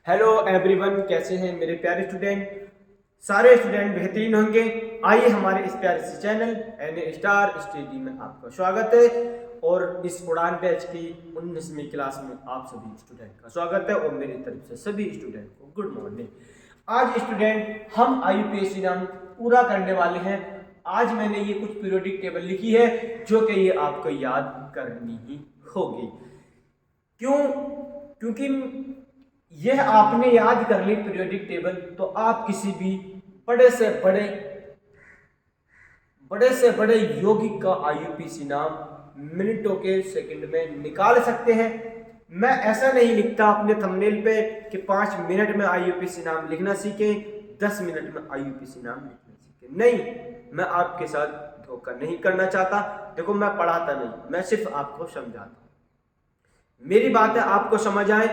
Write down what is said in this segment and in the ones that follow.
Hello everyone, कैसे हैं मेरे प्यारे स्टूडेंट। सारे स्टूडेंट बेहतरीन होंगे। आइए हमारे इस प्यारे से चैनल एन स्टार स्टडी में आपका स्वागत है और इस उड़ान बैच की 19वीं क्लास में आप सभी स्टूडेंट का स्वागत है और मेरी तरफ से सभी स्टूडेंट को गुड मॉर्निंग। आज स्टूडेंट हम IUPAC नाम पूरा करने वाले हैं। आज मैंने ये कुछ पीरियोडिक टेबल लिखी है जो कि ये आपको याद करनी ही होगी। क्यों? क्योंकि यह आपने याद कर ली पीरियोडिक टेबल तो आप किसी भी बड़े से बड़े यौगिक का IUPAC नाम मिनटों के सेकंड में निकाल सकते हैं। मैं ऐसा नहीं लिखता अपने थंबनेल पे कि 5 मिनट में IUPAC नाम लिखना सीखे, 10 मिनट में IUPAC नाम लिखना सीखे। नहीं, मैं आपके साथ धोखा नहीं करना चाहता। देखो, मैं पढ़ाता नहीं, मैं सिर्फ आपको समझाता हूँ। मेरी बातें आपको समझ आए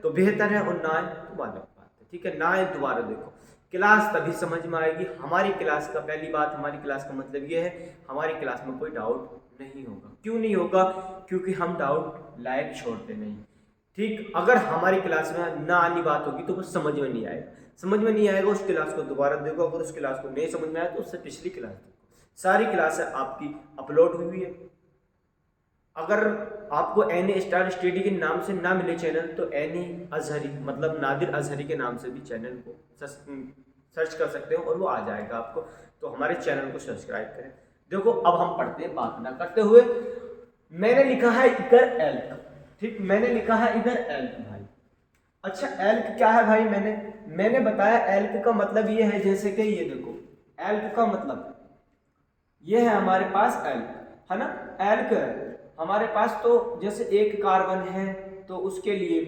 तो बेहतर है और ना आए तो अलग बात है, ठीक है। ना आए दोबारा देखो, क्लास तभी समझ में आएगी। हमारी क्लास का पहली बात, हमारी क्लास का मतलब ये है, हमारी क्लास में कोई डाउट नहीं होगा। क्यों नहीं होगा? क्योंकि हम डाउट लायक छोड़ते नहीं, ठीक। अगर हमारी क्लास में ना आनी बात होगी तो कुछ समझ में नहीं आएगा। समझ में नहीं आएगा, उस क्लास को दोबारा देखो। अगर उस क्लास को नहीं समझ में आया तो उससे पिछली क्लास देखो। सारी क्लासें आपकी अपलोड हुई है। अगर आपको एन स्टार स्टडी के नाम से ना मिले चैनल तो एन अजहरी मतलब नादिर अजहरी के नाम से भी चैनल को सर्च कर सकते हो और वो आ जाएगा आपको। तो हमारे चैनल को सब्सक्राइब करें। देखो, अब हम पढ़ते हैं। बात ना करते हुए मैंने लिखा है इधर एल्क, ठीक। मैंने लिखा है इधर एल्क भाई। अच्छा, एल्क क्या है भाई? मैंने बताया एल्क का मतलब ये है, जैसे कि ये देखो, एल्क का मतलब ये है हमारे पास एल्क, है ना। एल्क हमारे पास तो जैसे एक कार्बन है तो उसके लिए,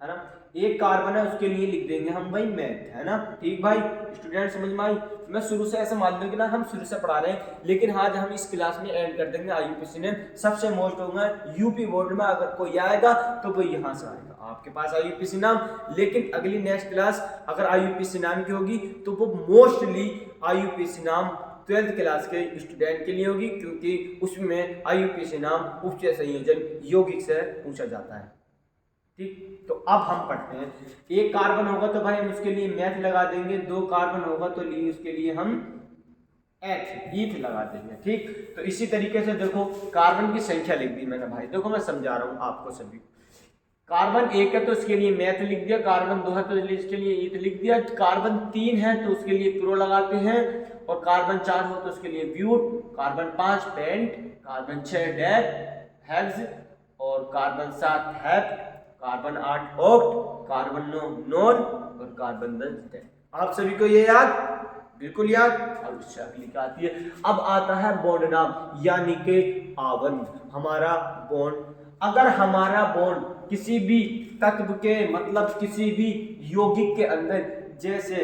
है ना, एक कार्बन है उसके लिए लिख देंगे हम भाई मैथ, है ना। ठीक भाई, स्टूडेंट समझ में आई? मैं शुरू से ऐसा मान लूँ कि ना हम शुरू से पढ़ा रहे हैं, लेकिन आज हम इस क्लास में ऐड कर देंगे IUPAC ने। सबसे मोस्ट होगा यूपी बोर्ड में अगर कोई आएगा तो वो यहाँ से आएगा आपके पास IUPAC नाम। लेकिन अगली नेक्स्ट क्लास अगर IUPAC नाम की होगी तो वो मोस्टली IUPAC नाम 12th क्लास के स्टूडेंट के लिए होगी, क्योंकि उसमें IUPAC नाम उपचय संयोजन यौगिक से पूछा जाता है, ठीक। तो अब हम पढ़ते हैं। एक कार्बन होगा तो भाई हम उसके लिए मैथ लगा देंगे, 2 कार्बन होगा तो उसके लिए हम ईथ लगा देंगे, ठीक। तो इसी तरीके से देखो, कार्बन की संख्या लिख दी मैंने भाई। देखो, मैं समझा रहा हूं आपको सभी। कार्बन 1 है तो उसके लिए मैथ लिख दिया, कार्बन 2 है तो इसके लिए ईथ लिख दिया, कार्बन 3 है तो उसके लिए प्रो लगाते हैं, और कार्बन 4 हो तो उसके लिए ब्यूट, कार्बन 5 पेंट, कार्बन 6 डेप हेक्स, और carbon 7 hept, carbon 8 oct, carbon 9 non, और कार्बन 10 डेप। आप सभी को ये याद? बिल्कुल याद। अब इससे अगली क्या आती है? अब आता है बॉन्ड नाम, यानी कि आबंध, हमारा बॉन्ड। अगर हमारा बॉन्ड किसी भी तत्व के मतलब किसी भी यौगिक के अंदर, जैसे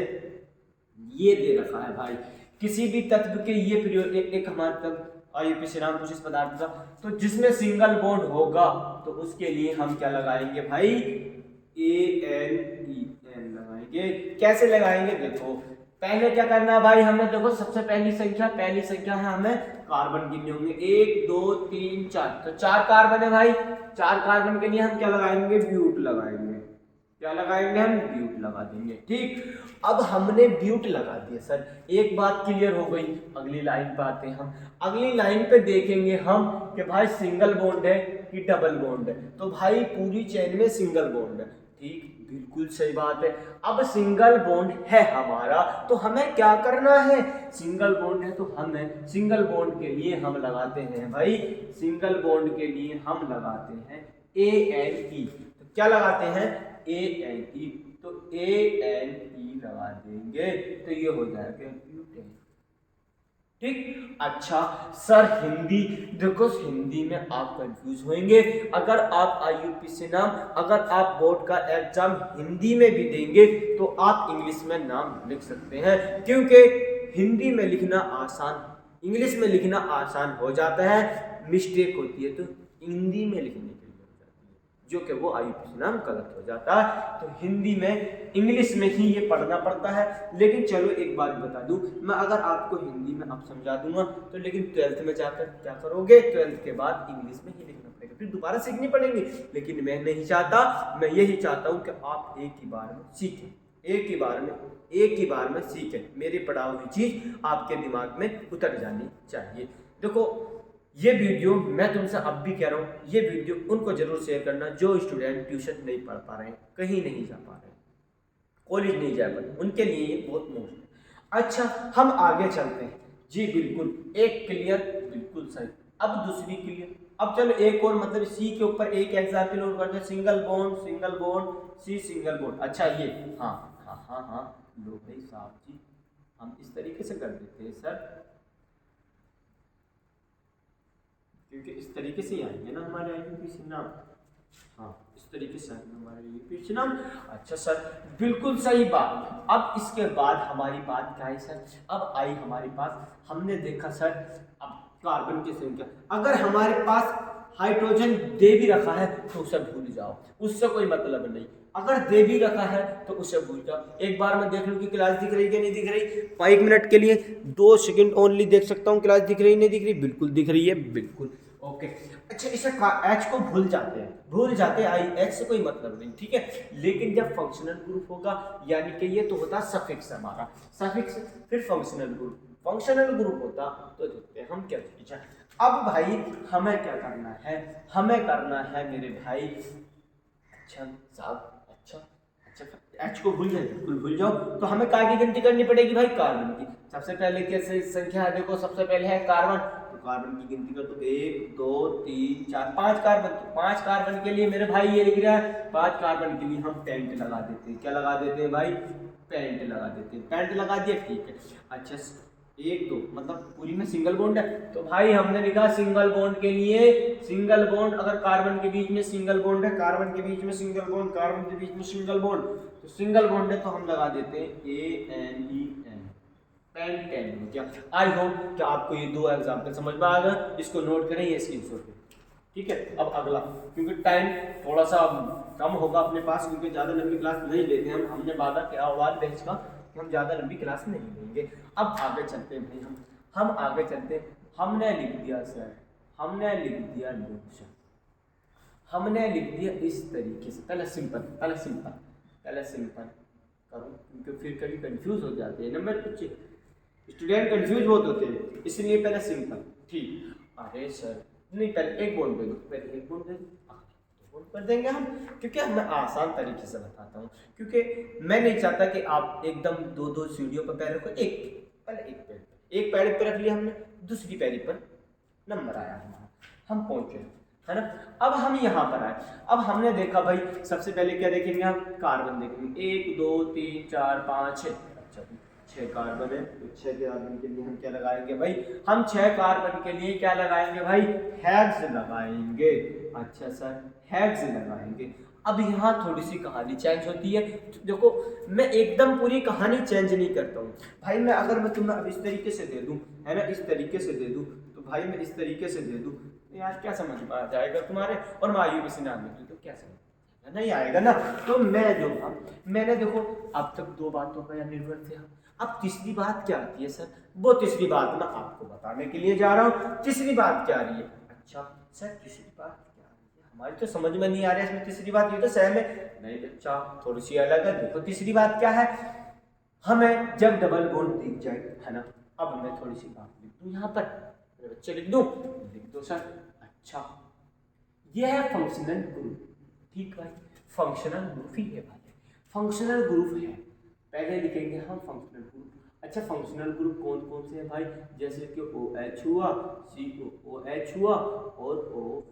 ये दे रखा है भाई, किसी भी तत्व के ये पीरियड एक हमारे तत्व IUPAC नाम कुछ इस पदार्थ का, तो जिसमें सिंगल बॉन्ड होगा तो उसके लिए हम क्या लगाएंगे भाई? ANEN लगाएंगे। कैसे लगाएंगे? देखो, पहले क्या करना है भाई हमें? देखो, सबसे पहली संख्या है, हमें कार्बन गिनने होंगे। 1 2 3 4, तो 4 कार्बन है भाई। 4 कार्बन के लिए हम क्या लगाएंगे? ब्यूट लगाएंगे। क्या लगाएंगे? हम ब्यूट लगा देंगे, ठीक। अब हमने ब्यूट लगा दिया सर, एक बात क्लियर हो गई। अगली लाइन पे आते हैं हम। अगली लाइन पे देखेंगे हम कि भाई सिंगल बॉन्ड है कि डबल बॉन्ड है। तो भाई पूरी चेन में सिंगल बॉन्ड है, ठीक। बिल्कुल सही बात है। अब सिंगल बॉन्ड है हमारा तो हमें क्या करना है? सिंगल बॉन्ड है तो हमें सिंगल बॉन्ड के लिए हम लगाते हैं भाई, सिंगल बॉन्ड के लिए हम लगाते हैं ANE। तो क्या लगाते हैं? ANE। तो ANE लगा देंगे तो ये हो जाएगा ब्यूटेन, ठीक। अच्छा सर, हिंदी? देखो, हिंदी में आप कंफ्यूज होंगे। अगर आप IUPAC नाम, अगर आप बोर्ड का एग्जाम हिंदी में भी देंगे तो आप इंग्लिश में नाम लिख सकते हैं, क्योंकि हिंदी में लिखना आसान, इंग्लिश में लिखना आसान हो जाता है। मिस्टेक होती है तो हिंदी में लिखने के लिए हो जाती है, जो कि वो IUPAC नाम गलत हो जाता है। तो हिंदी में, इंग्लिश में ही ये पढ़ना पड़ता है। लेकिन चलो एक बात बता दूं, मैं अगर आपको हिंदी में अब समझा दूंगा तो लेकिन 12th में जाकर क्या करोगे? 12th के बाद इंग्लिश में ही लिखना पड़ेगा। पड़ेंगे, फिर दोबारा सीखनी पड़ेंगे। लेकिन मैं नहीं चाहता, मैं यही चाहता हूँ कि आप एक ही बार में सीखें, एक ही बार में सीखें। मेरी पढ़ाई हुई चीज़ आपके दिमाग में उतर जानी चाहिए। देखो ये वीडियो मैं तुमसे अब भी कह रहा हूँ, ये वीडियो उनको जरूर शेयर करना जो स्टूडेंट ट्यूशन नहीं पढ़ पा रहे हैं, कहीं नहीं जा पा रहे हैं, कॉलेज नहीं जा पा रहे, उनके लिए ये बहुत मुश्किल। अच्छा हम आगे चलते हैं जी। बिल्कुल एक क्लियर, बिल्कुल सही। अब दूसरी क्लियर। अब चलो एक और, मतलब सी के ऊपर एक एग्जाम्पल और करते हैं। Single bond C single bond. अच्छा ये हाँ हाँ हाँ हाँ लो भाई साहब जी, हम इस तरीके से कर देते हैं सर, क्योंकि इस तरीके से ही आएंगे ना हमारे आईयूपीएसी नाम। हाँ इस तरीके से आएंगे हमारे आईयूपीएसी नाम। अच्छा सर बिल्कुल सही बात। अब इसके बाद हमारी बात क्या है सर, अब आई हमारे पास, हमने देखा सर अब कार्बन की संख्या, अगर हमारे पास हाइड्रोजन दे भी रखा है तो उसे भूल जाओ, उससे कोई मतलब नहीं। अगर दे भी रखा है तो उसे भूल जाओ। एक बार मैं देख लूँ कि क्लास दिख रही है कि नहीं दिख रही। 1 मिनट के लिए 2 सेकंड ओनली देख सकता हूँ, क्लास दिख रही नहीं दिख रही, बिल्कुल दिख रही है, बिल्कुल ओके। अच्छा इसे एच को भूल जाते हैं, आई एच से कोई मतलब नहीं, ठीक है। लेकिन जब फंक्शनल ग्रुप होगा, यानी कि ये तो होता सफिक्स हमारा, सफिक्स फिर फंक्शनल ग्रुप होता तो देखते हैं हम क्या चीज है। अब भाई हमें क्या करना है, हमें करना है मेरे भाई, अच्छा साहब अच्छा एच को भूल जाए, बिल्कुल भूल जाओ। तो हमें काय की गिनती करनी पड़ेगी भाई, कार्बन की। सबसे पहले कैसे संख्या है, देखो सबसे पहले है कार्बन, तो कार्बन की गिनती कर, तो 1 2 3 4 5 कार्बन। तो 5 कार्बन के लिए मेरे भाई ये लिख रहा है, 5 कार्बन के लिए हम पेंट लगा देते हैं। क्या लगा देते हैं भाई, पेंट लगा देते हैं। पेंट लगा दिया, ठीक है। अच्छा 1 2 मतलब पूरी में सिंगल बॉन्ड है, तो भाई हमने लिखा सिंगल बॉन्ड के लिए, सिंगल बॉन्ड अगर कार्बन के बीच में सिंगल बॉन्ड है, कार्बन के बीच में सिंगल बॉन्ड, कार्बन के बीच में सिंगल बॉन्ड, तो सिंगल बॉन्ड है तो हम लगा देते हैं ANEN, पेंटेन हो गया। आई होप कि आपको ये 2 एग्जाम्पल समझ में आ गए, इसको नोट करें, ये स्क्रीनशॉट पे, ठीक है। अब अगला, क्योंकि टाइम थोड़ा सा कम होगा अपने पास, क्योंकि ज़्यादा लंबी क्लास नहीं लेते हम, हमने वादा किया आवाज बेंच का कि हम ज़्यादा लंबी क्लास नहीं लेंगे। अब आगे चलते हैं भाई, हम आगे चलते हैं। हमने लिख दिया सर, हमने लिख दिया लोशन, हमने लिख दिया इस तरीके से। पहले सिंपल करो, क्योंकि फिर कभी कंफ्यूज हो जाते हैं ना, मैं कुछ स्टूडेंट कंफ्यूज बहुत होते हैं, इसलिए पहले सिंपल, ठीक। अरे सर नहीं, पहले एक बॉन्ड दे दो, पहले एक बॉन्ड दे दो, बॉन्ड कर देंगे हम, क्योंकि मैं आसान तरीके से बताता हूँ, क्योंकि मैं नहीं चाहता कि आप एकदम 2 सीढ़ियों पर पैर रखो। पहले एक पैर पर रख लिया हमने, दूसरी पैरी पर नंबर आया हमारा, हम पहुंचे, है ना। अब हम यहाँ पर आए, अब हमने देखा भाई सबसे पहले क्या देखेंगे हम, कार्बन देखेंगे, 1 2 3 4 5 6। अच्छा 6 कार्बन है, तो 6 कार्बन के लिए हम क्या लगाएंगे भाई, हम 6 कार्बन के लिए क्या लगाएंगे भाई, हेक्स लगाएंगे। अच्छा सर हेक्स लगाएंगे। अब यहाँ थोड़ी सी कहानी चेंज होती है, देखो मैं एकदम पूरी कहानी चेंज नहीं करता हूँ भाई। मैं अगर मैं तुम्हें अब इस तरीके से दे दूँ, है ना, इस तरीके से दे दूँ, तो भाई मैं इस तरीके से दे दूँ, यार क्या समझ में आ जाएगा तुम्हारे, और मैं आईयूपीएसी नाम लिख दूँ तो क्या समझ नहीं आएगा ना। तो मैं जो मैंने देखो अब तक 2 बातों का निर्भर थे। अब तीसरी बात क्या आती है सर, वो तीसरी बात मैं आपको बताने के लिए जा रहा हूँ। तीसरी बात क्या आ रही है, अच्छा सर तीसरी बात क्या आ रही है, हमारी तो समझ में नहीं आ रहा है इसमें तीसरी बात, ये तो सहम है। नहीं बच्चा थोड़ी सी अलग है, देखो तीसरी बात क्या है, हमें जब डबल बॉन्ड दिख जाए, है ना। अब मैं थोड़ी सी बात लिख दूँ यहाँ पर, बच्चे लिख दो सर। अच्छा ये है फंक्शनल ग्रुप, ठीक भाई, फंक्शनल ग्रुप ही है भाई, फंक्शनल ग्रुप है। पहले लिखेंगे हम फंक्शनल ग्रुप। अच्छा फंक्शनल ग्रुप कौन कौन से हैं भाई, जैसे कि OH हुआ, COOH हुआ, और OHO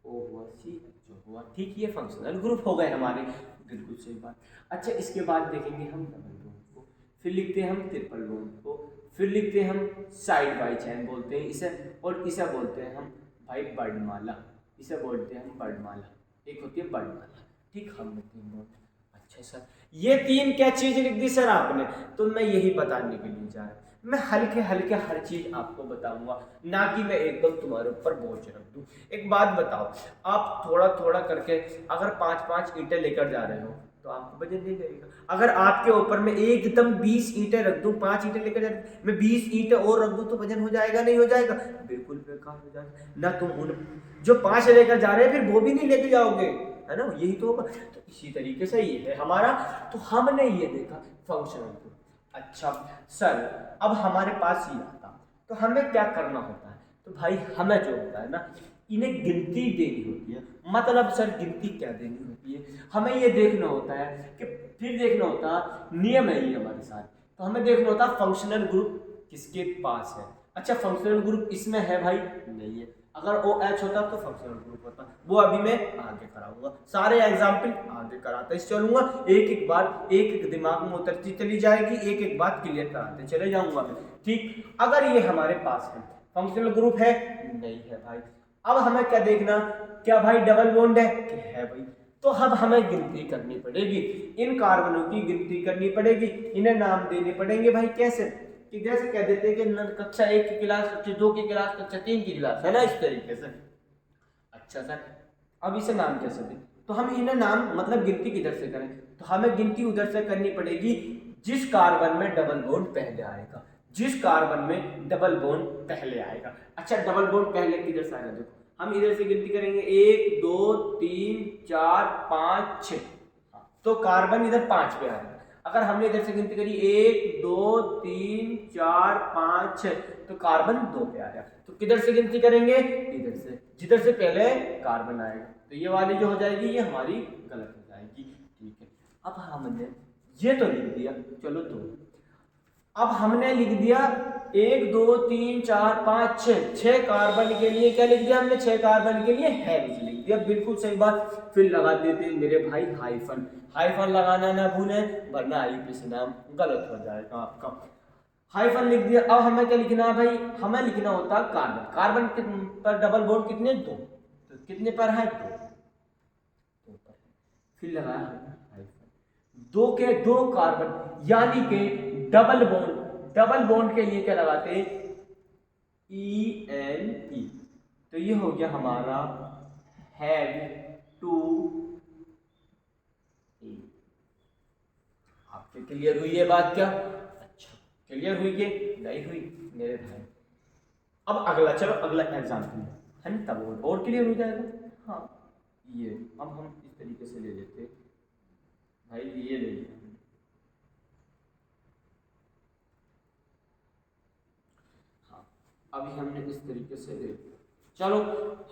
हुआ, CHO हुआ, ठीक, ये फंक्शनल ग्रुप हो गए हमारे, बिल्कुल सही बात। अच्छा इसके बाद देखेंगे हम डबल बॉन्ड को, फिर लिखते हैं हम ट्रिपल बॉन्ड को, फिर लिखते हैं हम साइड बाई चैन बोलते हैं इसे, और इसे बोलते हैं हम भाई वर्णमाला, इसे बोलते हैं हम वर्णमाला, एक होती है वर्णमाला, ठीक। हमने 3 बॉन्ड। अच्छा सर ये 3 क्या चीज लिख दी सर आपने, तो मैं यही बताने के लिए जा रहा हूँ, मैं हल्के हल्के हर चीज आपको बताऊंगा, ना कि मैं एकदम तुम्हारे ऊपर बोझ रख दूं। एक बात बताओ, आप थोड़ा थोड़ा करके अगर 5-5 ईंटें लेकर जा रहे हो तो आपको वजन नहीं लगेगा। अगर आपके ऊपर मैं एकदम 20 ईंटें रख दूं, 5 ईंटें लेकर जा रहा हूं, मैं 20 ईंटें और रख दूं तो वजन हो जाएगा नहीं हो जाएगा, बिल्कुल बेकार हो जाएगा ना। तुम उन जो 5 लेकर जा रहे हैं फिर वो भी नहीं लेके जाओगे, है ना, यही तो होगा। तो इसी तरीके से ये है हमारा। तो हमने ये देखा फंक्शनल ग्रुप। अच्छा सर, अब हमारे पास ये आता तो हमें क्या करना होता है, तो भाई हमें जो होता है ना, इन्हें गिनती देनी होती है। मतलब सर गिनती क्या देनी होती है, हमें ये देखना होता है कि फिर देखना होता नियम है ये हमारे साथ। तो हमें देखना होता फंक्शनल ग्रुप किसके पास है। अच्छा फंक्शनल ग्रुप इसमें है भाई, नहीं है। अगर ओ एच होता तो फंक्शनल ग्रुप होता, वो अभी मैं आगे कराऊंगा, सारे एग्जाम्पल आगे कराते चलूंगा, एक एक बात एक एक दिमाग में उतरती चली जाएगी, एक एक बात क्लियर कराते चले जाऊंगा मैं, ठीक। अगर ये हमारे पास है फंक्शनल ग्रुप है, नहीं है भाई। अब हमें क्या देखना, क्या भाई डबल बॉन्ड है कि है भाई। तो अब हमें गिनती करनी पड़ेगी, इन कार्बनों की गिनती करनी पड़ेगी, इन्हें नाम देने पड़ेंगे भाई। कैसे कि जैसे कह देते हैं कि कक्षा 1 की क्लास, कक्षा 2 की क्लास, कक्षा 3 की क्लास, है ना, इस तरीके से। अच्छा सर, अब इसे नाम कैसे दें, तो हम इन्हें नाम मतलब गिनती किधर से करें, तो हमें गिनती उधर से करनी पड़ेगी जिस कार्बन में डबल बॉन्ड पहले आएगा, जिस कार्बन में डबल बॉन्ड पहले आएगा। अच्छा डबल बॉन्ड पहले किधर से आएगा, देखो हम इधर से गिनती करेंगे 1 2 3 4 5 6, तो कार्बन इधर 5 पे आएगा। अगर हमने इधर से गिनती करी 1 2 3 4 5 6, तो कार्बन 2 पे आया। तो किधर से गिनती करेंगे, इधर से, जिधर से पहले कार्बन आएगा। तो ये वाली जो हो जाएगी ये हमारी गलत हो जाएगी, ठीक है। अब हमने ये तो लिख दिया, चलो दो। अब हमने लिख दिया 1 2 3 4 5 6 कार्बन के लिए क्या लिख दिया हमने, 6 कार्बन के लिए हैविज लिख दिया, बिल्कुल सही बात। फिर लगा देते मेरे भाई हाइफन, हाइफन लगाना ना भूलें वरना आईयूपीएसी नाम गलत हो जाएगा आपका। हाइफन लिख दिया। अब हमें क्या लिखना है भाई, हमें लिखना होता है कार्बन, कार्बन पर डबल बॉन्ड कितने, 2, तो कितने पर है, 2 पर। फिर लगाया हाइफन, 2 के 2 कार्बन, यानी के डबल बॉन्ड, डबल बॉन्ड के लिए क्या लगाते हैं, ENE, तो ये हो गया हमारा हैड टू E। आपके क्लियर हुई ये बात क्या, अच्छा क्लियर हुई कि नहीं हुई मेरे भाई। अब अगला, चलो अगला एग्जाम्पल है ना, तब और क्लियर हो जाएगा। हाँ ये अब हम इस तरीके से ले लेते भाई, ये ले लिया अभी हमने इस तरीके से ले। चलो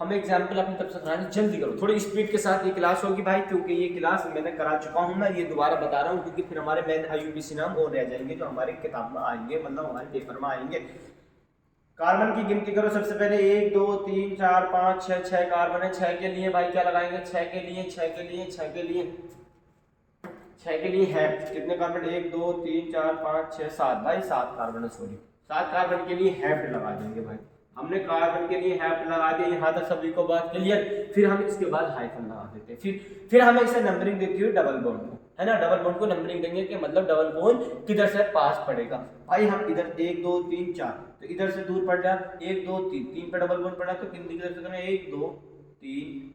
हमें एग्जाम्पल अपनी तरफ से कराने, जल्दी करो, थोड़ी स्पीड के साथ ये क्लास होगी भाई, क्योंकि ये क्लास मैंने करा चुका हूँ मैं, ये दोबारा बता रहा हूँ क्योंकि फिर हमारे मेन आईयूपीएसी नाम और रह जाएंगे जो हमारे किताब में आएंगे, मतलब हमारे पेपर में आएंगे। कार्बन की गिनती करो सबसे पहले, 1 2 3 4 5 6, 6 कार्बन है। 6 के लिए भाई क्या लगाएंगे, 6 के लिए 6 के लिए 6 के लिए 6 के लिए है कितने कार्बन, 1 2 3 4 5 6 7, भाई 7 कार्बन है, सॉरी 7 कार्बन के लिए हैफ्ट लगा देंगे भाई। हमने कार्बन के लिए हैफ्ट लगा दिया, यहाँ तक सभी को बात क्लियर। फिर हम इसके बाद हाइफन लगा देते हैं, फिर हमें इसे नंबरिंग देती हुई डबल बॉन्ड को, है ना, डबल बॉन्ड को नंबरिंग देंगे कि मतलब डबल बॉन्ड किधर से पास पड़ेगा। भाई हम इधर 1 2 3 4, तो इधर से दूर पड़ गया 1 2 3, 3 पे डबल बॉन्ड पड़ा, तो गिनती किधर से करें, 1 2 3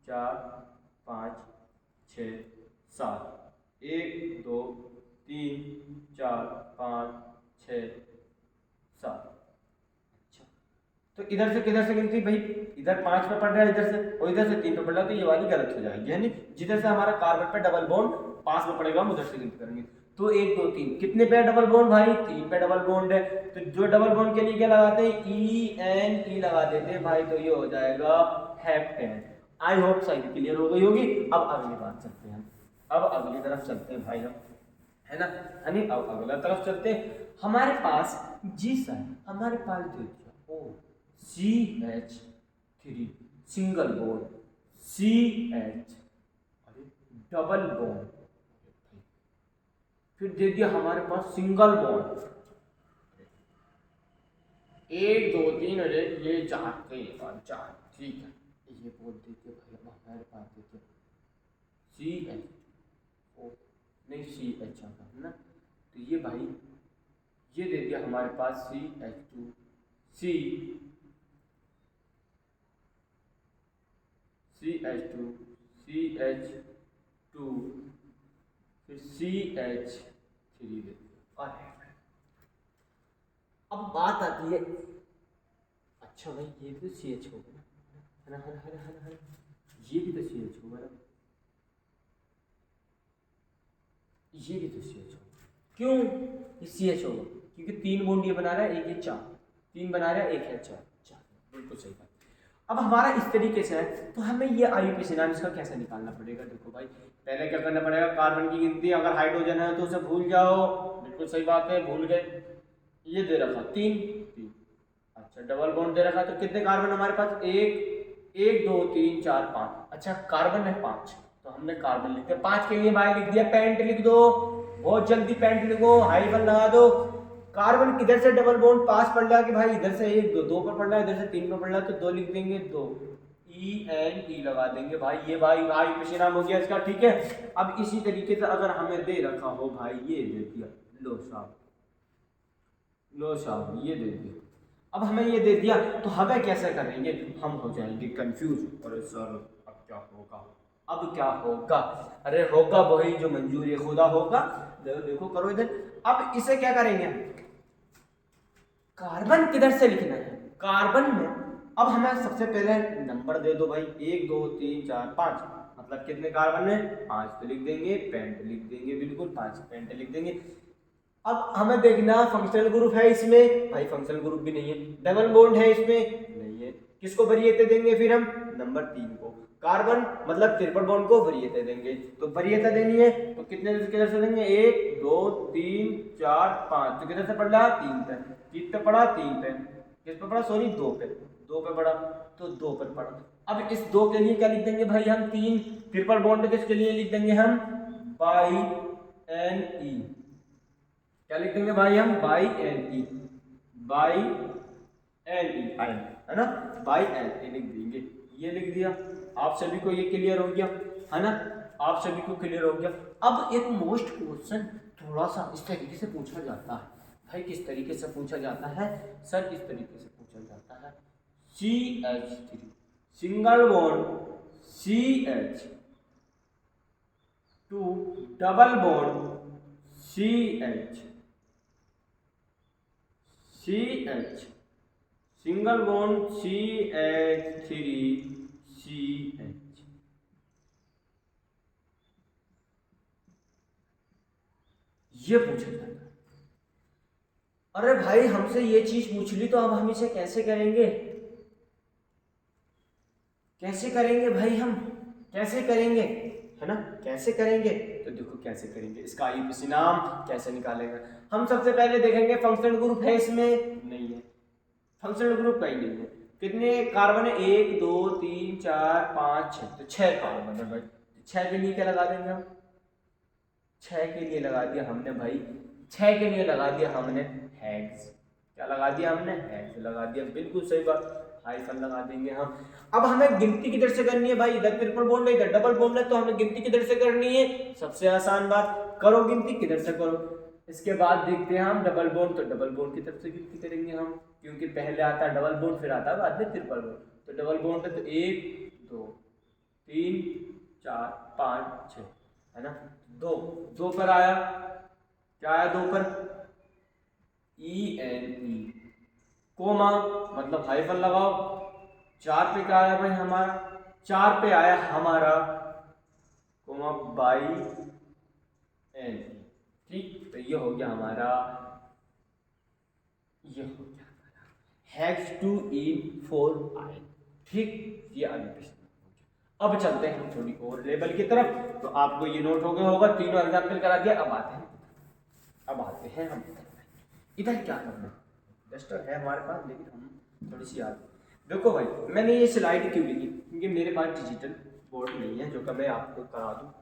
4 5 6 7, 1 2 3 4 5 6 7। अच्छा तो इधर से किधर से गिनती भाई, इधर 5 पे पड़ रहा है इधर से, और इधर से 3 पे पड़ रहा है, तो ये वाली गलत हो जाएगी, यानी जिधर से हमारा कार्बन पे डबल बॉन्ड पास में पड़ेगा हम उधर से गिनती करेंगे। तो 1 2 3 कितने पे डबल बॉन्ड भाई, 3 पे डबल बॉन्ड है, तो जो डबल बॉन्ड के लिए क्या लगाते हैं, ENE लगा देते हैं भाई, तो ये हो जाएगा heptane. I hope side clear हो गई होगी। अब अगली बात चलते हैं, अब अगली तरफ चलते हैं भाई हम, है ना, यानी अब अगला तरफ चलते हैं। हमारे पास जी सर, हमारे पास देखिए ओ CH3 सिंगल बॉन्ड, CH अरे डबल बॉन्ड, फिर दे दिया हमारे पास सिंगल बॉन्ड, 1 2 3 अरे ये चाहते हैं चार, ठीक है, ये बोल देते भाई हमारे पास देखिए CH नहीं CH आता है ना, तो ये भाई ये दे दिया हमारे पास CH2 CH2 CH2 फिर CH3 दे दिया। और अब बात आती है, अच्छा भाई ये तो CH हो गया, है ना, है ना, है ना, है ना, है ना। ये भी तो CH होगा ना, ये भी तो CH होगा। क्यों ये CH होगा? क्योंकि 3 बॉन्ड ये बना रहा है, एक ये 4, 3 बना रहा है, एक है 4, 4, बिल्कुल सही बात। अब हमारा इस तरीके से है, तो हमें ये IUPAC नाम इसका कैसे निकालना पड़ेगा? देखो भाई, पहले क्या करना पड़ेगा, कार्बन की गिनती, अगर हाइड्रोजन है तो उसे भूल जाओ, बिल्कुल सही बात है, भूल गए। ये दे रखा 3 3, अच्छा डबल बॉन्ड दे रखा, तो कितने कार्बन हमारे पास? 1 2 3 4 5, अच्छा कार्बन है 5, तो हमने कार्बन लिख दिया, 5 के लिए भाई लिख दिया, पेंट लिख दो, बहुत जल्दी पेंट लिखो, हाइफन लगा दो। कार्बन किधर से डबल बॉन्ड पास पड़ रहा है कि भाई इधर से 1 2 2 पर पड़ रहा है, इधर से 3 पर पड़ रहा है, तो 2 लिख देंगे, 2 ENE लगा देंगे भाई, ये भाई IUPAC नाम हो गया इसका, ठीक है। अब इसी तरीके से अगर हमें दे रखा हो भाई, ये दे दिया, लो साहब, लो साहब ये दे दिया, अब हमें ये दे दिया, तो हमें कैसे करेंगे? हम हो जाएंगे कंफ्यूज, अरे सर अब क्या होगा, अब क्या होगा? अरे होगा वही जो मंजूर खुदा होगा। देखो देखो करो इधर, अब इसे क्या करेंगे, कार्बन किधर से लिखना है, कार्बन में अब हमें सबसे पहले नंबर दे दो भाई, 1 2 3 4 5, मतलब कितने कार्बन है? 5, तो लिख देंगे, पेंट लिख देंगे, बिल्कुल 5 पेंट लिख देंगे। अब हमें देखना फंक्शनल ग्रुप है इसमें, भाई फंक्शनल ग्रुप भी नहीं है, डबल बॉन्ड है इसमें, नहीं है, किसको वरीयता देंगे फिर हम? नंबर 3 को, कार्बन मतलब ट्रिपल बॉन्ड को वरीयता देंगे, तो वरीयता देनी है तो किधर से देंगे? 1 2 3 4 5, तो किधर से पढ़ रहा? 3 पे, किस पे पढ़ा? 3 पे, किस पे पढ़ा? सॉरी 2 पे, 2 पे पढ़ा, तो 2 पर पढ़ा। अब इस 2 के लिए क्या लिख देंगे भाई हम? 3, ट्रिपल बॉन्ड किसके लिए लिख देंगे हम? बाई NE, क्या लिख देंगे भाई हम? बाई NE, बाई NE, है ना, बाई NE लिख देंगे, ये लिख दिया। आप सभी को ये क्लियर हो गया, है ना, आप सभी को क्लियर हो गया। अब एक मोस्ट क्वेश्चन थोड़ा सा इस तरीके से पूछा जाता है भाई, किस तरीके से पूछा जाता है सर? इस तरीके से पूछा जाता है, CH3 single bond CH, 2 double bond CH, CH single bond CH3 CH, ये पूछा जाता है। अरे भाई हमसे ये चीज पूछ ली, तो अब हम इसे कैसे करेंगे? कैसे करेंगे भाई हम, कैसे करेंगे, है ना, कैसे करेंगे? तो देखो कैसे करेंगे, इसका IUPAC नाम कैसे निकालेंगे? हम सबसे पहले देखेंगे फंक्शनल ग्रुप है इसमें, नहीं है, फंक्शनल ग्रुप कहीं नहीं है। कितने कार्बन है? 1 2 3 4 5 6, तो 6 कार्बन है भाई, 6 के लिए क्या लगा देंगे हम? 6 के लिए लगा दिया हमने भाई, 6 के लिए लगा दिया हमने हेक्स, क्या लगा दिया हमने? हेक्स लगा दिया, बिल्कुल सही बात, हाइफन लगा देंगे हम। अब हमें गिनती किधर से करनी है भाई? इधर ट्रिपल बॉन्ड है, इधर डबल बॉन्ड है, तो हमें गिनती किधर से करनी है? सबसे आसान बात, करो गिनती किधर से करो। इसके बाद देखते हैं हम डबल बॉन्ड, तो डबल बॉन्ड की तरफ से गिनती करेंगे हम, क्योंकि पहले आता है डबल बॉन्ड, फिर आता है बाद में ट्रिपल बॉन्ड। तो डबल बॉन्ड है तो 1 2 3 4 5 6, है ना, 2 2 पर आया, क्या आया 2 पर? ENE, कोमा मतलब हाइफन लगाओ। 4 पे क्या आया भाई हमारा? 4 पे आया हमारा कोमा बाई NE, ठीक, तो ये हो गया हमारा, ये हो गया हेक्स 2E4I, ठीक, ये IUPAC। अब चलते हैं हम थोड़ी और लेवल की तरफ, तो आपको ये नोट हो गया होगा, तीनों एग्जाम्पल करा दिया। अब आते हैं हम इधर क्या करना, डस्टर है हमारे पास, लेकिन हम थोड़ी सी याद, देखो भाई मैंने ये स्लाइड क्यों लिखी, क्योंकि मेरे पास डिजिटल बोर्ड नहीं है जो कि मैं आपको करा दूँ,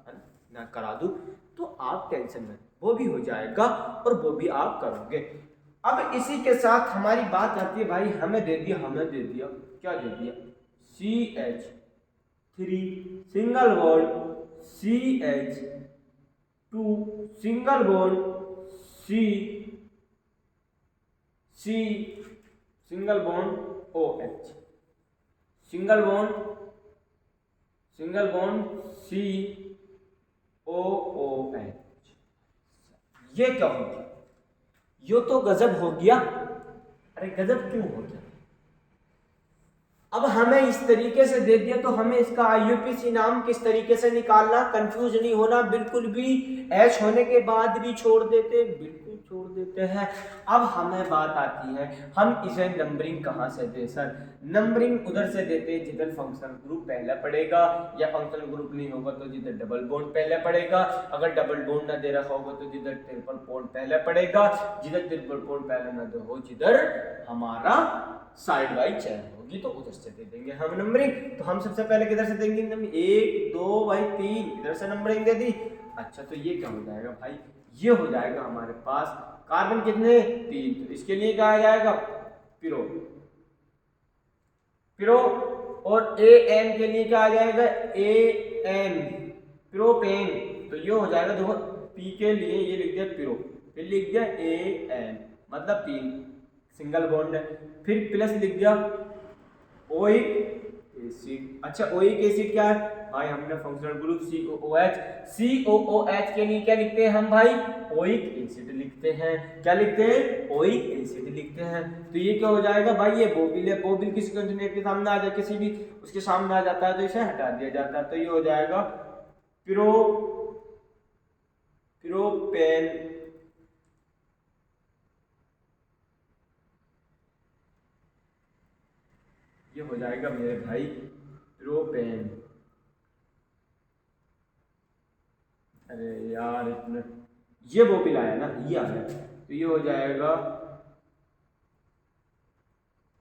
ना करा दूँ तो आप टेंशन में, वो भी हो जाएगा और वो भी आप करोगे। अब इसी के साथ हमारी बात आती है भाई, हमें दे दिया, क्या दे दिया? CH3 single bond CH, 2 single bond C single bond OH, single bond COOH। ये क्या हो गया? ये तो गजब हो गया। अरे गजब क्यों हो गया? अब हमें इस तरीके से दे दिया तो हमें इसका आईयूपीसी नाम किस तरीके से निकालना, कंफ्यूज नहीं होना बिल्कुल भी। एच होने के बाद भी छोड़ देते, बिल्कुल छोड़ देते हैं। अब हमें बात आती है हम इसे नंबरिंग कहाँ से दें सर। नंबरिंग उधर से देते जिधर फंक्शनल ग्रुप पहले पड़ेगा, या फंक्शनल ग्रुप नहीं होगा तो जिधर डबल बॉन्ड पहले पड़ेगा, अगर डबल बॉन्ड ना दे रखा होगा तो जिधर ट्रिपल बॉन्ड पहले पड़ेगा, जिधर ट्रिपल बॉन्ड पहले ना दे हो जिधर हमारा साइड वाइज चेन होगी तो उधर से दे देंगे हम नंबरिंग। तो हम सबसे पहले किधर से देंगे नंबरिंग, 1 2 भाई 3 इधर से नंबरिंग दे दी। अच्छा तो ये क्या हो जाएगा भाई, ये हो जाएगा हमारे पास कार्बन कितने 3, तो इसके लिए क्या आ जाएगा पिरो, पिरो। और ए एन के लिए क्या आ जाएगा ए एन, प्रोपेन। तो ये हो जाएगा, देखो पी के लिए ये लिख दिया पिरो, फिर लिख दिया ए एन मतलब 3 सिंगल बॉन्ड है, फिर प्लस लिख दिया ओइक एसिड। अच्छा ओइक एसिड क्या है भाई, हमने फंक्शनल ग्रुप COOH, COOH के लिए क्या लिखते हैं हम भाई, ओइक एसिड लिखते हैं। क्या लिखते हैं, ओइक एसिड लिखते हैं। तो ये क्या हो जाएगा भाई, ये बोबिल है, बोबिल किसी कंटेनर के सामने आ जाए, किसी भी उसके सामने आ जाता है तो इसे हटा दिया जाता है। तो ये हो जाएगा पिरो, पिरोपेन, ये हो जाएगा मेरे भाई प्रोपेन। अरे यार इतने ये बोबिल आया ना, ये आया, तो ये हो जाएगा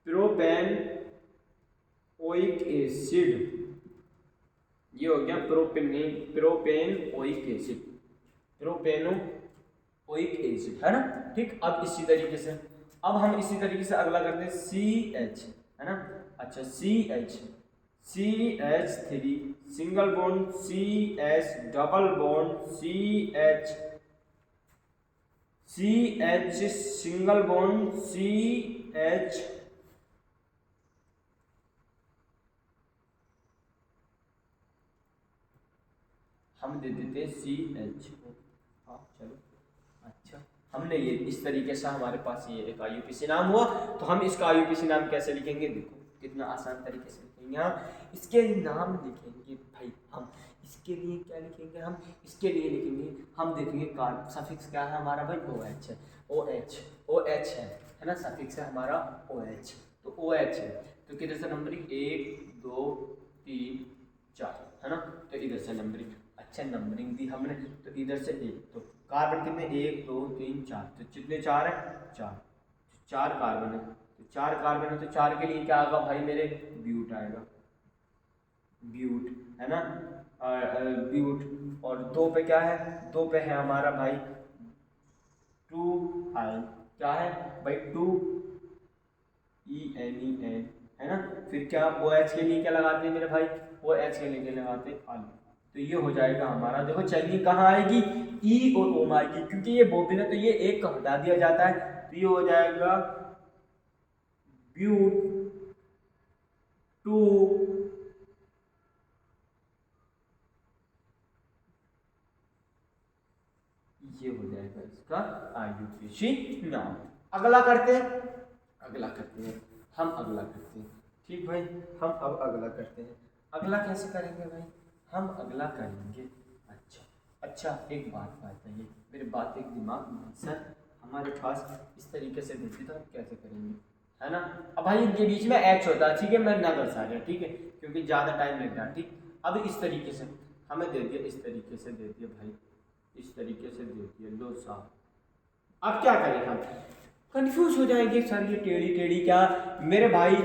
प्रोपेन ओइक एसिड, ये हो गया propane, propanoic acid, propanoic acid है ना। ठीक, अब इसी तरीके से अब हम इसी तरीके से अगला करते हैं CH है ना। अच्छा CH3 single bond, CH double bond, CH single bond, CH हम दे देते हैं CH। हाँ चलो, अच्छा हमने ये इस तरीके से हमारे पास ये एक आईयूपीसी नाम हुआ। तो हम इसका आईयूपीसी नाम कैसे लिखेंगे, देखो कितना आसान तरीके से लिखेंगे हम इसके नाम लिखेंगे भाई। हम इसके लिए क्या लिखेंगे, हम इसके लिए लिखेंगे, हम देखेंगे कार्ब सफिक्स क्या है हमारा भाई, OH है, OH है ना, सफिक्स है हमारा OH, तो OH है। तो किधर से नंबरिंग 1 2 3 4 है ना, तो इधर से नंबरिंग। अच्छा नंबरिंग दी हमने, तो इधर से 1, तो कार्बन कितने 1 2 3 4, तो कितने 4 है 4 कार्बन है, तो 4 कार्बन है, तो 4 के लिए क्या आएगा भाई मेरे, ब्यूट आएगा, ब्यूट है ना, ब्यूट। और 2 पे क्या है, 2 पे है हमारा भाई 2 आयन, क्या है भाई 2 ENEN है ना। फिर क्या OH के लिए क्या लगाते हैं मेरे भाई, OH के लिए लगाते हैं आलू। तो ये हो जाएगा हमारा, देखो चलिए कहाँ आएगी, E और O में आएगी, क्योंकि ये बोबिन है तो ये एक का हटा दिया जाता है। तो ये हो जाएगा ब्यूट 2 ये हो जाएगा इसका आईयूपीसी नाम। अगला करते हैं, हम अगला करते हैं। ठीक भाई, हम अब अगला करते हैं। अगला कैसे करेंगे भाई, हम अगला करेंगे। अच्छा एक बात बताइए, मेरे बात एक दिमाग में सर, हमारे पास इस तरीके से देती तो हम कैसे करेंगे है ना। अब भाई इनके बीच में H होता है, ठीक है मैं ना दर्शा रहा, ठीक है क्योंकि ज़्यादा टाइम लगता है। ठीक, अब इस तरीके से हमें दे दिया, इस तरीके से दे दिया भाई, इस तरीके से दे दिया लो साहब। अब क्या करें हम, कंफ्यूज हो जाएंगे सर, ये टेढ़ी टेढ़ी क्या मेरे भाई,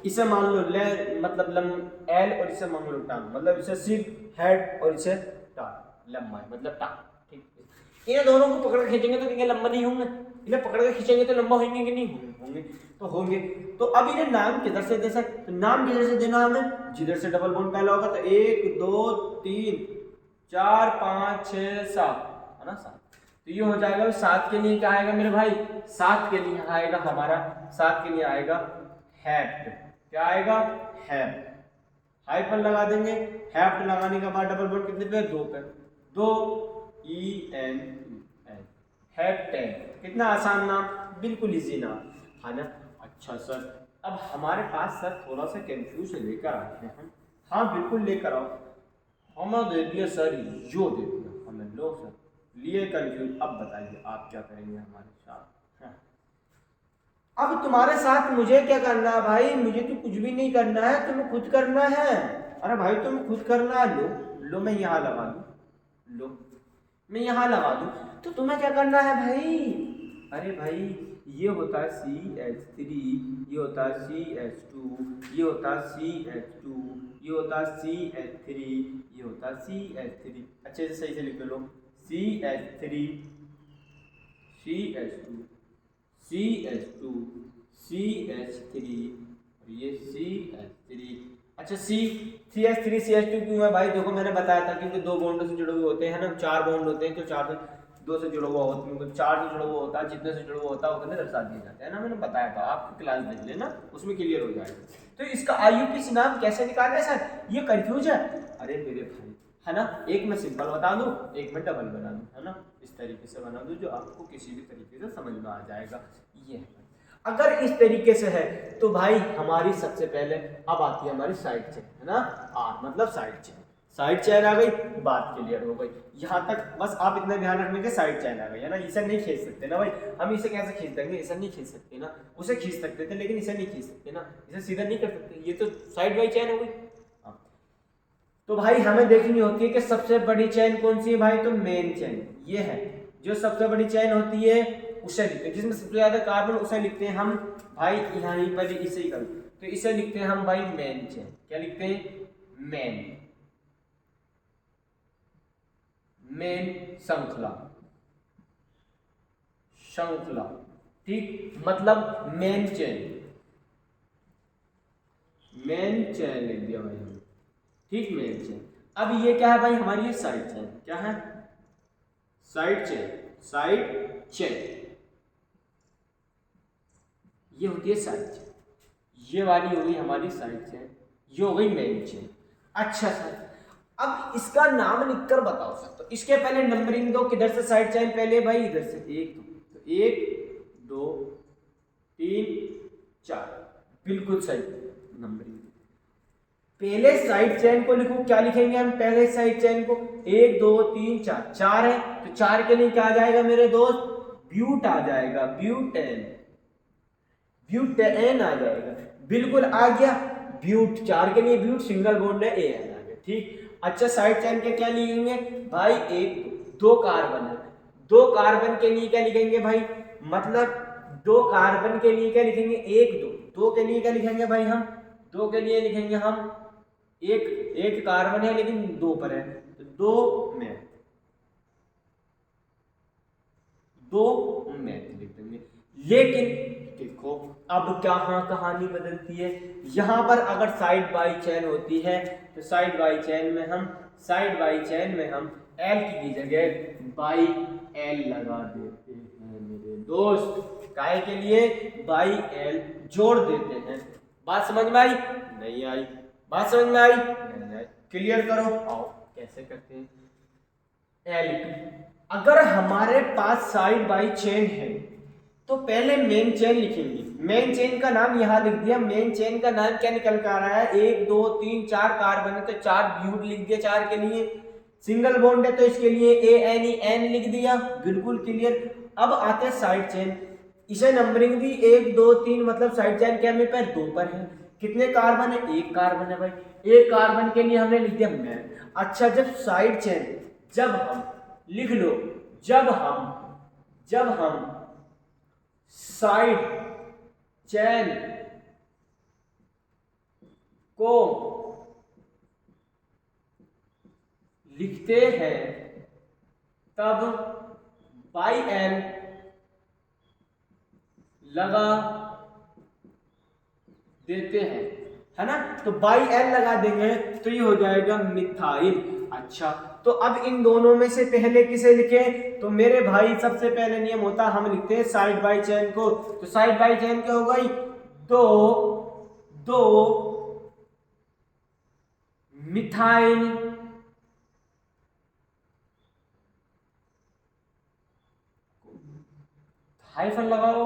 इसे मान लो ले मतलब लम एल, और इसे मान लो टांग, मतलब इसे सिर्फ हेड और इसे टांग लंबा मतलब टांग। ठीक, इन दोनों को पकड़ खींचेंगे तो कहेंगे लंबा नहीं होंगे, इन्हें पकड़ के खींचेंगे तो लंबा होंगे कि नहीं होंगे, तो होंगे। तो अब इन्हें नाम किधर से दे सकते, तो नाम किधर से देना हमें, जिधर से डबल बॉन्ड पहला होगा, तो 1 2 3 4 5 6 7 है ना 7। तो ये हो जाएगा 7 के लिए क्या आएगा मेरे भाई, 7 के लिए आएगा हमारा, 7 के लिए आएगा हैप्ट, क्या आएगा हैप्ट, हाइफन लगा देंगे। हैप्ट लगाने के बाद डबल बॉन्ड कितने पे, 2 पे, 2 EN हैप्टेन। कितना आसान नाम, बिल्कुल इजी नाम है ना। अच्छा सर अब हमारे पास सर थोड़ा सा कंफ्यूज लेकर आते हैं हम। हाँ बिल्कुल लेकर आओ। हमें दे दिया सर, यो दे दिया हमें, लो सर लिए कंफ्यूज। अब बताइए आप क्या करेंगे हमारे साथ। हाँ। अब तुम्हारे साथ मुझे क्या करना है भाई, मुझे तो कुछ भी नहीं करना है, तुम्हें खुद करना है। अरे भाई तुम्हें खुद करना है। लो लो मैं यहाँ लगा दूँ, लो मैं यहाँ लगा दूँ, तो तुम्हें क्या करना है भाई। अरे भाई ये होता है CH3, ये होता है CH2, ये होता है CH2, ये होता है CH3, ये होता है CH3। अच्छे से सही से लिख लो, CH3 CH2 CH2 CH3 और ये CH3। अच्छा CH3 CH2 क्यों है भाई, देखो मैंने बताया था क्योंकि दो बॉन्डों से जुड़े हुए होते हैं ना, चार बॉन्ड होते हैं तो चार से दो से जुड़ा हुआ होता है, चार से जुड़ा हुआ होता है, जितने से जुड़ा हुआ होता है उतने दर्शा दिए जाते हैं ना, मैंने बताया था, आपकी क्लास देख लेना उसमें क्लियर हो जाएगा। तो इसका IUPAC नाम कैसे निकालना है सर, ये कंफ्यूज है। अरे मेरे भाई है ना, एक मैं सिंपल बता दूं, एक मैं डबल बना दूं, है ना, इस तरीके से बना दूं जो आपको किसी भी तरीके से समझ में आ जाएगा। ये है अगर इस तरीके से है तो भाई हमारी सबसे पहले अब आती है हमारी साइड चेन, है ना, R मतलब साइड चेन। साइड चेन आ गई, बात क्लियर हो गई यहाँ तक, बस आप इतना ध्यान रखने के साइड चेन आ गई है ना। इसे नहीं खींच सकते ना भाई, हम इसे कैसे खींच देंगे, इसे नहीं खींच सकते ना, उसे खींच सकते थे लेकिन इसे नहीं खींच सकते ना, इसे सीधा नहीं कर सकते, ये तो साइड बाई चेन हो गई। तो भाई हमें देखनी होती है कि सबसे बड़ी चेन कौन सी है भाई, तो मेन चेन ये है, जो सबसे बड़ी चेन होती है उसे लिखते हैं, जिसमें सबसे ज्यादा कार्बन उसे लिखते हैं हम भाई, यहाँ पर इसे ही कर, तो इसे लिखते हैं हम भाई मेन चेन। क्या लिखते हैं, मेन श्रृंखला, श्रृंखला, ठीक, मतलब मेन चेन, मेन चेन लिख दिया भाई हमने, ठीक, मेन चेन। अब ये क्या है भाई हमारी, ये साइड चेन, क्या है, साइड चेन, साइड चेन, ये होती है साइड चेन, ये वाली हो गई हमारी साइड चेन, ये हो गई मेन चेन। अच्छा सर अब इसका नाम लिखकर बताओ सर, तो इसके पहले नंबरिंग दो, किधर से साइड चेन पहले भाई, इधर से, एक दो, तो एक दो तीन चार, बिल्कुल सही नंबरिंग। पहले साइड चेन को लिखो, क्या लिखेंगे हम पहले साइड चेन को, एक दो तीन चार, चार है तो चार के लिए क्या आ जाएगा मेरे दोस्त, ब्यूट आ जाएगा, ब्यूटेन, ब्यूटेन आ जाएगा, बिल्कुल आ गया, ब्यूट, चार के लिए ब्यूट, सिंगल बॉन्ड है, AN आ गया, ठीक। अच्छा साइड चेन के क्या लिखेंगे भाई, एक दो कार्बन है, दो कार्बन के लिए क्या लिखेंगे भाई, मतलब दो कार्बन के लिए क्या लिखेंगे, एक दो, दो के लिए क्या लिखेंगे भाई हम, दो के लिए लिखेंगे हम, एक एक कार्बन है लेकिन दो पर है, तो दो में, दो में लिख देंगे। लेकिन देखो अब क्या कहानी बदलती है, यहां पर अगर साइड बाई चेन होती है तो साइड बाई चेन में हम, साइड बाई चेन में हम L की जगह बाई L लगा देते हैं मेरे दोस्त, काय के लिए, बाई L जोड़ देते हैं। बात समझ में आई, नहीं आई, बात समझ में आई, नहीं आई, क्लियर करो, आओ कैसे करते हैं। L अगर हमारे पास साइड बाई चेन है तो पहले मेन चेन लिखेंगे, मेन चेन का नाम यहां लिख दिया, मेन चेन का नाम क्या निकल कर आ रहा है, एक दो तीन चार कार्बन है तो चार ब्यूट लिख दिया, चार के लिए, सिंगल बॉन्ड है तो इसके लिए ANEN लिख दिया, बिल्कुल क्लियर। अब आते हैं साइड चेन, इसे नंबरिंग दी, एक दो तीन, मतलब साइड चेन क्या मेरे पास दो पर है, कितने कार्बन है, एक कार्बन है भाई, एक कार्बन के लिए हमने लिख दिया मैन। अच्छा जब साइड चेन, जब हम लिख लो, जब हम साइड चेन को लिखते हैं तब बाई L लगा देते हैं, है ना, तो बाई L लगा देंगे तो ये हो जाएगा मिथाइल। अच्छा तो अब इन दोनों में से पहले किसे लिखें, तो मेरे भाई सबसे पहले नियम होता है हम लिखते हैं साइड बाई चेन को, तो साइड बाई चेन क्या हो गई, दो दो मिथाइल हाइफन लगाओ,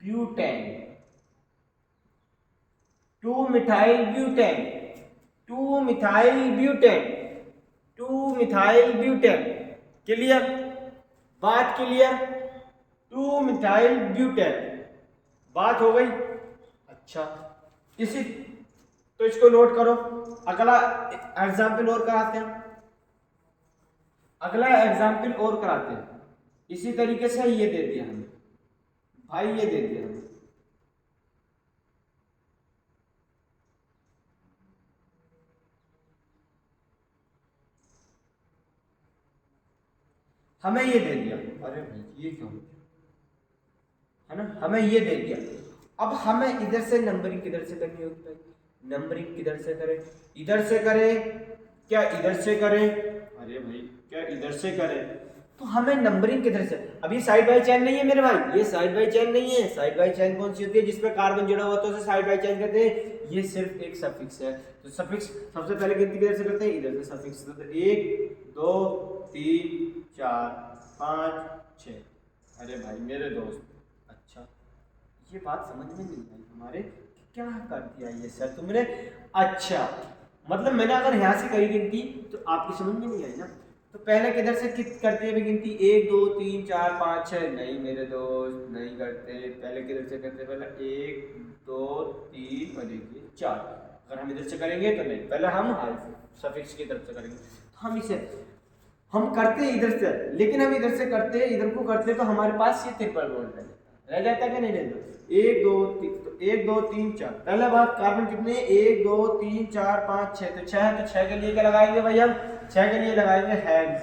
butane, 2 methyl butane, 2 methyl butane, 2 methyl butane. Clear, बात क्लियर, 2 मिथाइल ब्यूटेन, बात हो गई। अच्छा, इसी तो इसको नोट करो। अगला एग्जाम्पल और कराते हैं, अगला एग्जाम्पल और कराते हैं। इसी तरीके से ये दे दिया हमें भाई, ये दे दिया हमें, हमें ये दे दिया। अरे भाई ये क्यों है ना, हमें ये दे दिया। अब हमें इधर से नंबरिंग किधर से करनी होगी भाई? नंबरिंग किधर से करें? इधर से करें क्या इधर से करें? अरे भाई क्या इधर से करें? तो हमें नंबरिंग किधर से? अभी साइड बाई चेन नहीं है मेरे भाई, ये साइड बाई चेन नहीं है। साइड बाई चेन कौन सी होती है? जिसमें कार्बन जुड़ा हुआ तो उसे साइड बाई चेन कहते हैं। ये सिर्फ एक सफिक्स है। तो सफिक्स सबसे पहले गिनती किधर से करते हैं? इधर से सफिक्स। तो 1 2 3 4 5 6। अरे भाई मेरे दोस्त, अच्छा ये बात समझ में नहीं आई हमारे, क्या कर दिया ये सर तुमने? अच्छा मतलब मैंने अगर यहाँ से करी गिनती तो आपकी समझ में नहीं आई ना। तो पहले किधर से करते हैं गिनती? 1 2 3 4 5 6। नहीं मेरे दोस्त नहीं करते, पहले किधर से करते? पहले 1 2 3 और 4। अगर हम इधर से करेंगे तो नहीं, पहले हम सफिक्स की तरफ से करेंगे। तो हम इसे हम करते हैं इधर से, लेकिन हम इधर से करते इधर को करते तो हमारे पास ये ट्रिपल बॉन्ड रह जाता है कि नहीं रहता? 1 2 3 तो 1 2 3 4। पहले बात कार्बन कितने? 1 2 3 4 5 6। तो 6 तो 6 के लिए क्या लगाएंगे भाई? हम 6 के लिए लगाएंगे हैग्स।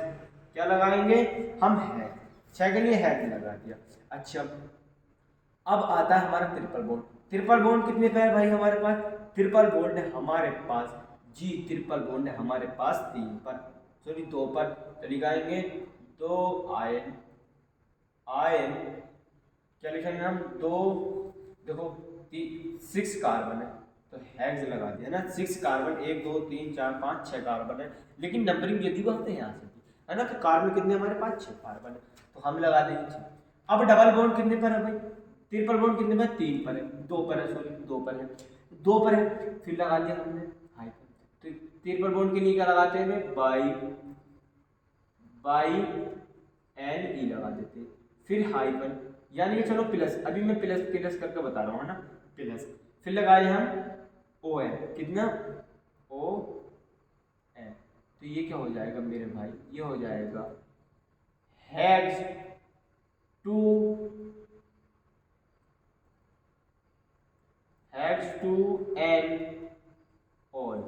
क्या लगाएंगे हम? हैग। 6 के लिए हैग लगा दिया। अच्छा अब आता है हमारा ट्रिपल बॉन्ड। ट्रिपल बॉन्ड कितने पे है भाई हमारे पास? ट्रिपल बॉन्ड है हमारे पास जी, ट्रिपल बॉन्ड है हमारे पास 3 पर, सॉरी 2 पर। तो लिखाएंगे 2 आयन, आयन क्या लिखेंगे हम? 2 देखो 6 कार्बन है तो हेक्स लगा दिया ना। 6 कार्बन, 1 2 3 4 5 6 कार्बन है, लेकिन नंबरिंग यदि बात है यहाँ से है ना। तो कार्बन कितने हमारे पास? 6 कार्बन है, तो हम लगा देंगे 6। अब डबल बॉन्ड कितने पर है भाई? ट्रिपल बॉन्ड कितने पर? 3 पर है, 2 पर है, सॉरी 2 पर है, 2 पर है। फिर लगा दिया हमने हाइफन। तो ट्रिपल बॉन्ड के लिए क्या लगाते हैं? बाई एन ई लगा देते हैं, फिर हाइफन, यानी कि चलो प्लस। अभी मैं प्लस प्लस करके बता रहा हूँ है ना, प्लस। फिर लगाए हम ओ एन, कितना? O N. तो ये क्या हो जाएगा मेरे भाई? ये हो जाएगा हेक्स 2 एन ऑल।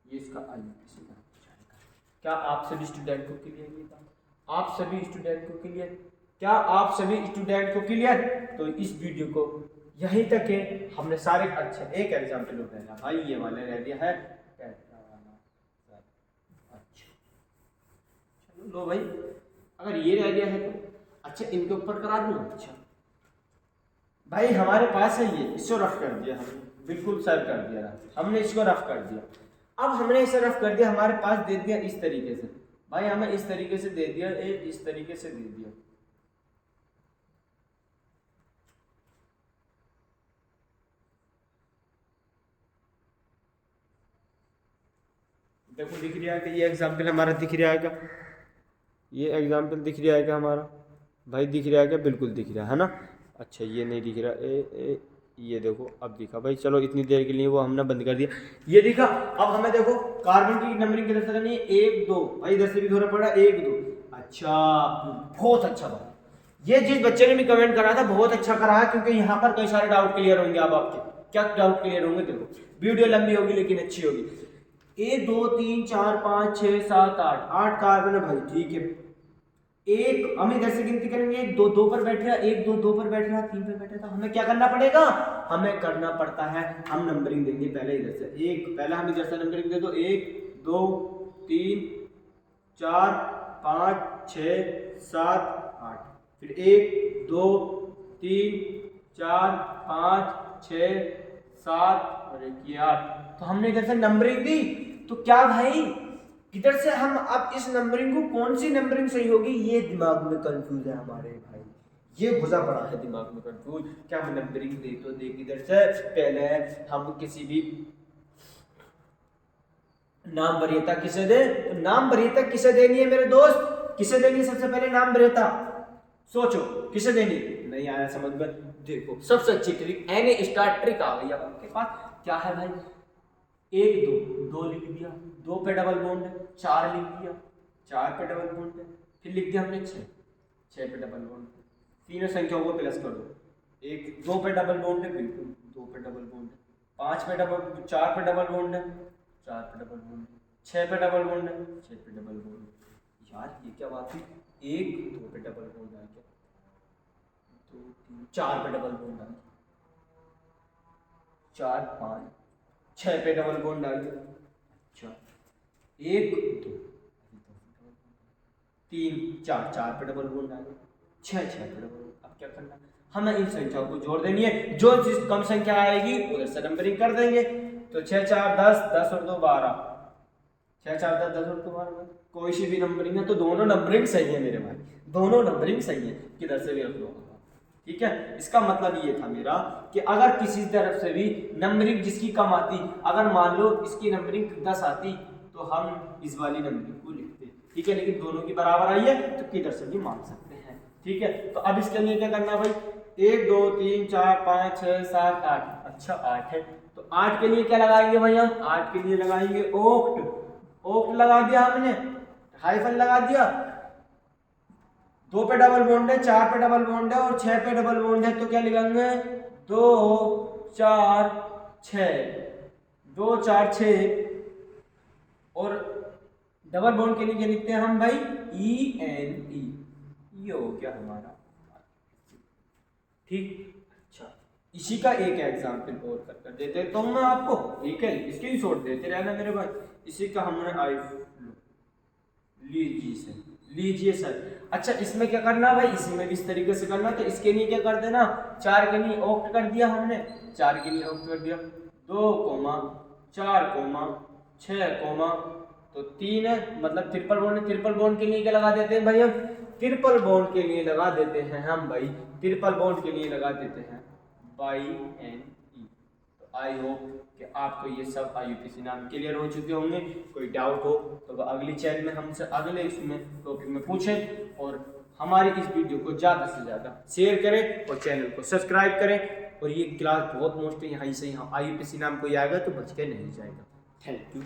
ये इसका आईयूपीसी का हो जाएगा। क्या आप सभी स्टूडेंट को क्लियर ये था? आप सभी स्टूडेंट को क्लियर? क्या आप सभी स्टूडेंट को क्लियर? तो इस वीडियो को यहीं तक है। हमने सारे अच्छा एक एग्जाम्पल उठाया भाई, ये वाले रह दिया है अच्छा चलो लो भाई, अगर ये रह गया है तो अच्छा इनके ऊपर करा दूँ। अच्छा भाई हमारे पास है ये, इसको रफ कर दिया हमने, बिल्कुल सर्व कर दिया हमने, इसको रफ कर दिया। अब हमने इसे रफ कर दिया, हमारे पास दे दिया इस तरीके से भाई, हमें इस तरीके से दे दिया, इस तरीके से दे दिया। देखो दिख रहा है कि ये एग्जाम्पल हमारा दिख रहा है क्या? ये एग्जाम्पल दिख रहा है क्या हमारा भाई? दिख रहा है क्या? बिल्कुल दिख रहा है ना। अच्छा ये नहीं दिख रहा, ये देखो अब दिखा भाई। चलो इतनी देर के लिए वो हमने बंद कर दिया, ये दिखा। अब हमें देखो कार्बन की नंबरिंग किधर से करनी है? 1 2 भाई, इधर से भी थोड़ा पड़ा 1 2। अच्छा बहुत अच्छा बात, ये जिस बच्चे ने भी कमेंट करा था बहुत अच्छा करा है, क्योंकि यहाँ पर कई सारे डाउट क्लियर होंगे। अब आपके क्या डाउट क्लियर होंगे? देखो वीडियो लंबी होगी लेकिन अच्छी होगी। 1 2 3 4 5 6 7 8 कार्बन है भाई, ठीक है। एक हम इधर से गिनती करेंगे, 1 2 2 पर बैठ रहा, 1 2 2 पर बैठ रहा, 3 पर बैठा था। हमें क्या करना पड़ेगा? हमें करना पड़ता है, हम नंबरिंग देंगे पहले इधर से। एक पहले हम इधर से नंबरिंग दे दो, 1 2 3 4 5 6 7 8, फिर 1 2 3 4 5 6 7 और 1 8। तो हमने इधर से नंबरिंग दी। तो क्या भाई इधर से हम अब इस नंबरिंग को, कौन सी नंबरिंग सही होगी ये दिमाग में कंफ्यूज है हमारे भाई, ये घुसा पड़ा है दिमाग में कंफ्यूज, क्या हम नंबरिंग दे तो दे किधर से। पहले हम किसी भी नाम वरीयता किसे दे, तो नाम वरीयता किसे देनी है मेरे दोस्त, किसे देनी है सबसे पहले नाम वरीयता, सोचो किसे देनी। नहीं आया समझ में, देखो सबसे अच्छी ट्रिक एन स्टार ट्रिक आ गई अब आपके पास। क्या है भाई, 1 2 2 लिख दिया, 2 पे डबल बॉन्ड है, 4 लिख दिया, 4 पे डबल बॉन्ड है, फिर लिख दिया हमने 6 पे डबल बॉन्ड है। तीनों संख्याओं को प्लस कर दो, 2 पे डबल बॉन्ड है, बिल्कुल 2 पे डबल बॉन्ड है, 5 पे डबल, 4 पे डबल बॉन्ड है, 4 पे डबल बॉन्ड है, 6 पे डबल बॉन्ड है, 6 पे डबल बॉन्ड है। यार ये क्या बात है, 1 2 पे डबल बॉन्ड आ गया, 2 3 4 पे डबल बॉन्ड आ गया, 4 5 6 पे डबल बॉन्ड आ गया। अच्छा 1 2 3 4 4 पे डबल बॉन्ड आ गया, 6 6 पे डबल। अब क्या करना, हमें इन संख्याओं को जोड़ देनी है, जो जिस कम संख्या आएगी उधर से नंबरिंग कर देंगे। तो 6 4 10 10 और 2 12, 6 4 10 10 और 2 12, कोई सी भी नंबरिंग है तो दोनों नंबरिंग सही है मेरे भाई, दोनों नंबरिंग सही है, किधर से भी रख लो। ठीक है, इसका मतलब ये था मेरा कि अगर किसी तरफ से भी नंबरिंग जिसकी कम आती, अगर मान लो इसकी नंबरिंग 10 आती तो हम इस वाली नंबरिंग को लिखते। ठीक है, लेकिन दोनों की बराबर आई है तो किधर से भी मान सकते हैं। ठीक है, तो अब इसके लिए क्या करना भाई, 1 2 3 4 5 6 7 8। अच्छा 8 है, तो 8 के लिए क्या लगाएंगे भाई, हम 8 के लिए लगाएंगे ओक्ट। ओक्ट लगा दिया हमने, हाइफन लगा दिया, 2 पे डबल बॉन्ड है, 4 पे डबल बॉन्ड है और 6 पे डबल बॉन्ड है, तो क्या लिखेंगे 2 4 6, 2 4 6। और डबल बॉन्ड के लिए क्या लिखते हैं हम भाई, ENE। ये हो गया हमारा। ठीक, अच्छा इसी का एक एग्जाम्पल और कर देते तो मैं आपको, ठीक है, इसके ही शॉर्ट देते रहना मेरे भाई। इसी का हमने लीजिए सर। अच्छा इसमें क्या करना भाई, इसमें भी इस तरीके से करना। तो इसके लिए क्या कर देना, 4 के लिए ऑक्ट कर दिया हमने, 4 के लिए ऑक्ट कर दिया, 2 4 6 तो 3 है, मतलब ट्रिपल बॉन्ड है। ट्रिपल बॉन्ड के लिए क्या लगा देते हैं भाई हम, ट्रिपल बॉन्ड के लिए लगा देते हैं हम भाई, ट्रिपल बॉन्ड के लिए लगा देते हैं YNE। तो आई होप कि आपको ये सब IUPAC नाम क्लियर हो चुके होंगे। कोई डाउट हो तो वह अगली चैनल में हमसे अगले इसमें टॉपिक में पूछें, और हमारी इस वीडियो को ज़्यादा से ज़्यादा शेयर करें और चैनल को सब्सक्राइब करें। और ये क्लास बहुत मोस्ट यहाँ से यहाँ IUPAC नाम कोई आएगा तो बच के नहीं जाएगा। Thank you.